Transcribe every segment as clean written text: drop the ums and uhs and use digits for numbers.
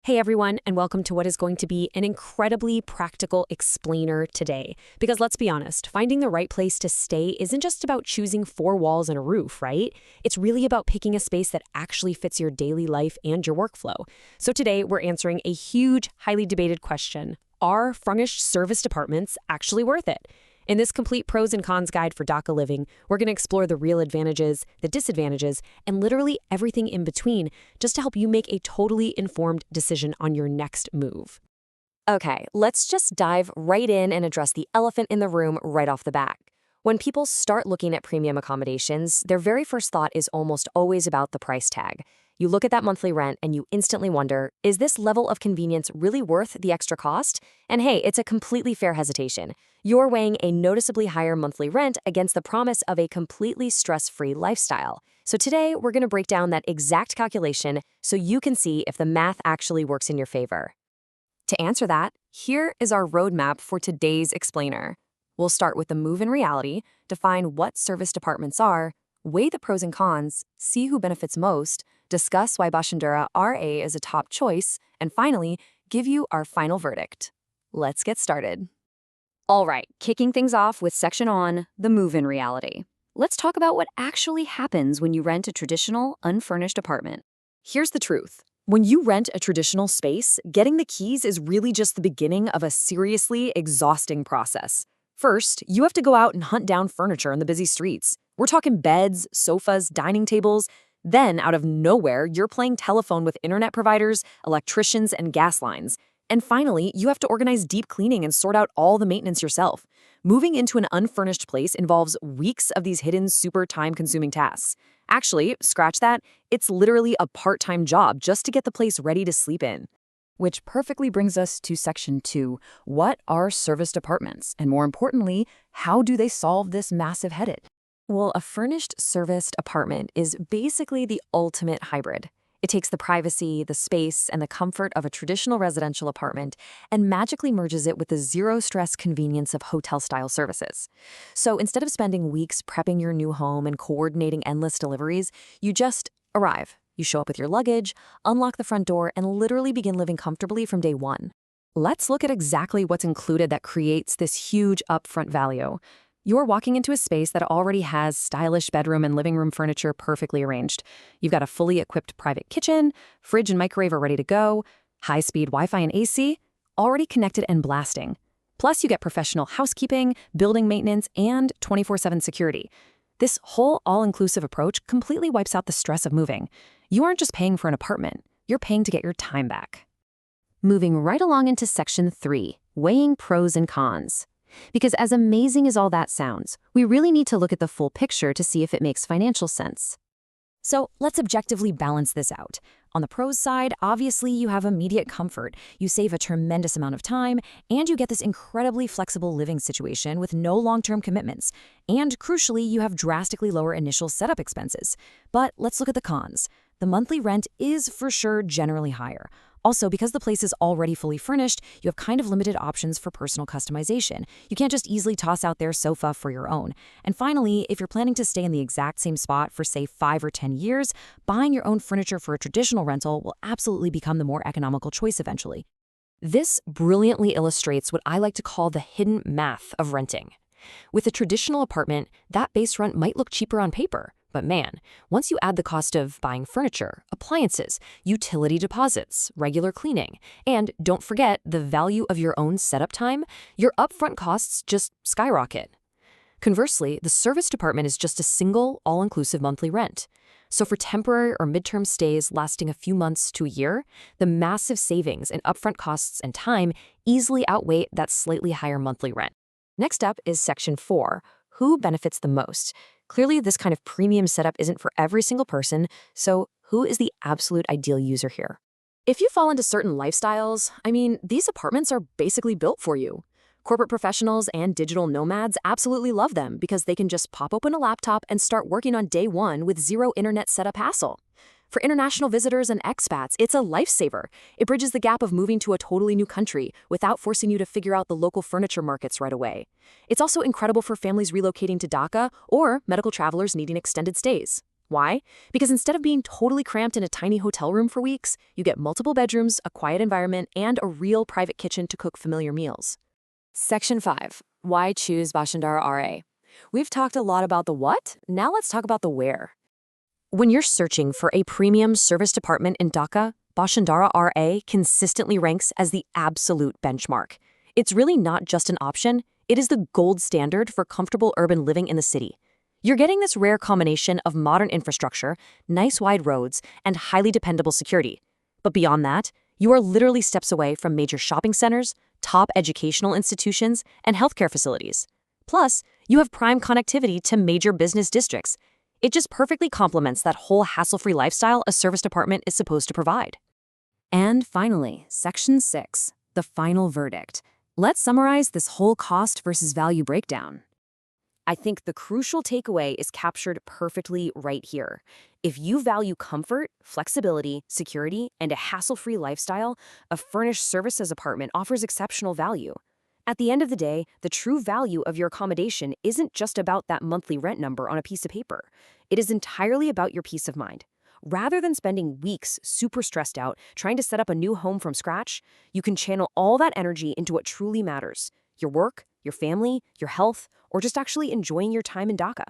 Hey everyone, and welcome to what is going to be an incredibly practical explainer today. Because let's be honest, finding the right place to stay isn't just about choosing four walls and a roof, right? It's really about picking a space that actually fits your daily life and your workflow. So today we're answering a huge, highly debated question. Are furnished serviced apartments actually worth it? In this complete pros and cons guide for Dhaka living, we're going to explore the real advantages, the disadvantages, and literally everything in between just to help you make a totally informed decision on your next move. Okay, let's just dive right in and address the elephant in the room right off the bat. When people start looking at premium accommodations, their very first thought is almost always about the price tag. You look at that monthly rent and you instantly wonder, is this level of convenience really worth the extra cost? And hey, it's a completely fair hesitation. You're weighing a noticeably higher monthly rent against the promise of a completely stress-free lifestyle. So today, we're going to break down that exact calculation so you can see if the math actually works in your favor. To answer that, here is our roadmap for today's explainer. We'll start with the move-in reality, define what serviced apartments are, weigh the pros and cons, see who benefits most, discuss why Bashundhara R is a top choice, and finally, give you our final verdict. Let's get started. All right, kicking things off with section on the move-in reality. Let's talk about what actually happens when you rent a traditional, unfurnished apartment. Here's the truth. When you rent a traditional space, getting the keys is really just the beginning of a seriously exhausting process. First, you have to go out and hunt down furniture in the busy streets. We're talking beds, sofas, dining tables. Then, out of nowhere, you're playing telephone with internet providers, electricians, and gas lines. And finally, you have to organize deep cleaning and sort out all the maintenance yourself. Moving into an unfurnished place involves weeks of these hidden, super time-consuming tasks. Actually, scratch that, it's literally a part-time job just to get the place ready to sleep in. Which perfectly brings us to section 2. What are serviced apartments? And more importantly, how do they solve this massive headache? Well, a furnished serviced apartment is basically the ultimate hybrid. It takes the privacy, the space, and the comfort of a traditional residential apartment and magically merges it with the zero-stress convenience of hotel-style services. So instead of spending weeks prepping your new home and coordinating endless deliveries, you just arrive. You show up with your luggage, unlock the front door, and literally begin living comfortably from day one. Let's look at exactly what's included that creates this huge upfront value. You're walking into a space that already has stylish bedroom and living room furniture perfectly arranged. You've got a fully equipped private kitchen, fridge and microwave are ready to go, high-speed Wi-Fi and AC, already connected and blasting. Plus, you get professional housekeeping, building maintenance, and 24/7 security. This whole all-inclusive approach completely wipes out the stress of moving. You aren't just paying for an apartment, you're paying to get your time back. Moving right along into section 3, weighing pros and cons. Because as amazing as all that sounds, we really need to look at the full picture to see if it makes financial sense. So let's objectively balance this out. On the pros side, obviously you have immediate comfort, you save a tremendous amount of time, and you get this incredibly flexible living situation with no long-term commitments. And crucially, you have drastically lower initial setup expenses. But let's look at the cons. The monthly rent is for sure generally higher. Also, because the place is already fully furnished, you have kind of limited options for personal customization. You can't just easily toss out their sofa for your own. And finally, if you're planning to stay in the exact same spot for, say, 5 or 10 years, buying your own furniture for a traditional rental will absolutely become the more economical choice eventually. This brilliantly illustrates what I like to call the hidden math of renting. With a traditional apartment, that base rent might look cheaper on paper. But man, once you add the cost of buying furniture, appliances, utility deposits, regular cleaning, and don't forget the value of your own setup time, your upfront costs just skyrocket. Conversely, the serviced apartment is just a single, all-inclusive monthly rent. So for temporary or midterm stays lasting a few months to a year, the massive savings in upfront costs and time easily outweigh that slightly higher monthly rent. Next up is section 4, who benefits the most? Clearly, this kind of premium setup isn't for every single person, so who is the absolute ideal user here? If you fall into certain lifestyles, these apartments are basically built for you. Corporate professionals and digital nomads absolutely love them because they can just pop open a laptop and start working on day one with zero internet setup hassle. For international visitors and expats, it's a lifesaver. It bridges the gap of moving to a totally new country without forcing you to figure out the local furniture markets right away. It's also incredible for families relocating to Dhaka or medical travelers needing extended stays. Why? Because instead of being totally cramped in a tiny hotel room for weeks, you get multiple bedrooms, a quiet environment, and a real private kitchen to cook familiar meals. Section 5. Why choose Bashundhara R. We've talked a lot about the what, now let's talk about the where. When you're searching for a premium serviced apartment in Dhaka, Bashundhara R consistently ranks as the absolute benchmark. It's really not just an option, it is the gold standard for comfortable urban living in the city. You're getting this rare combination of modern infrastructure, nice wide roads, and highly dependable security. But beyond that, you are literally steps away from major shopping centers, top educational institutions, and healthcare facilities. Plus, you have prime connectivity to major business districts. It just perfectly complements that whole hassle-free lifestyle a serviced apartment is supposed to provide. And finally, Section 6, the final verdict. Let's summarize this whole cost versus value breakdown. I think the crucial takeaway is captured perfectly right here. If you value comfort, flexibility, security, and a hassle-free lifestyle, a furnished services apartment offers exceptional value. At the end of the day, the true value of your accommodation isn't just about that monthly rent number on a piece of paper. It is entirely about your peace of mind. Rather than spending weeks super stressed out trying to set up a new home from scratch, you can channel all that energy into what truly matters: your work, your family, your health, or just actually enjoying your time in Dhaka.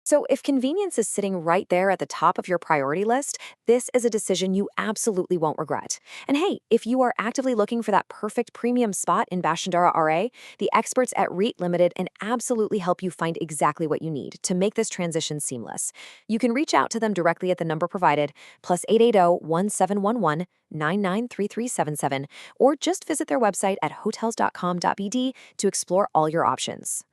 So if convenience is sitting right there at the top of your priority list, this is a decision you absolutely won't regret. And hey, if you are actively looking for that perfect premium spot in Bashundhara R, the experts at REIT Limited can absolutely help you find exactly what you need to make this transition seamless. You can reach out to them directly at the number provided, plus 880-1711-993377, or just visit their website at hotels.com.bd to explore all your options.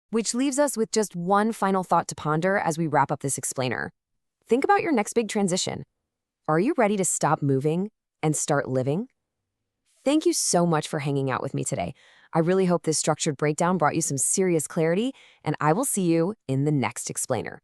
Which leaves us with just one final thought to ponder as we wrap up this explainer. Think about your next big transition. Are you ready to stop moving and start living? Thank you so much for hanging out with me today. I really hope this structured breakdown brought you some serious clarity, and I will see you in the next explainer.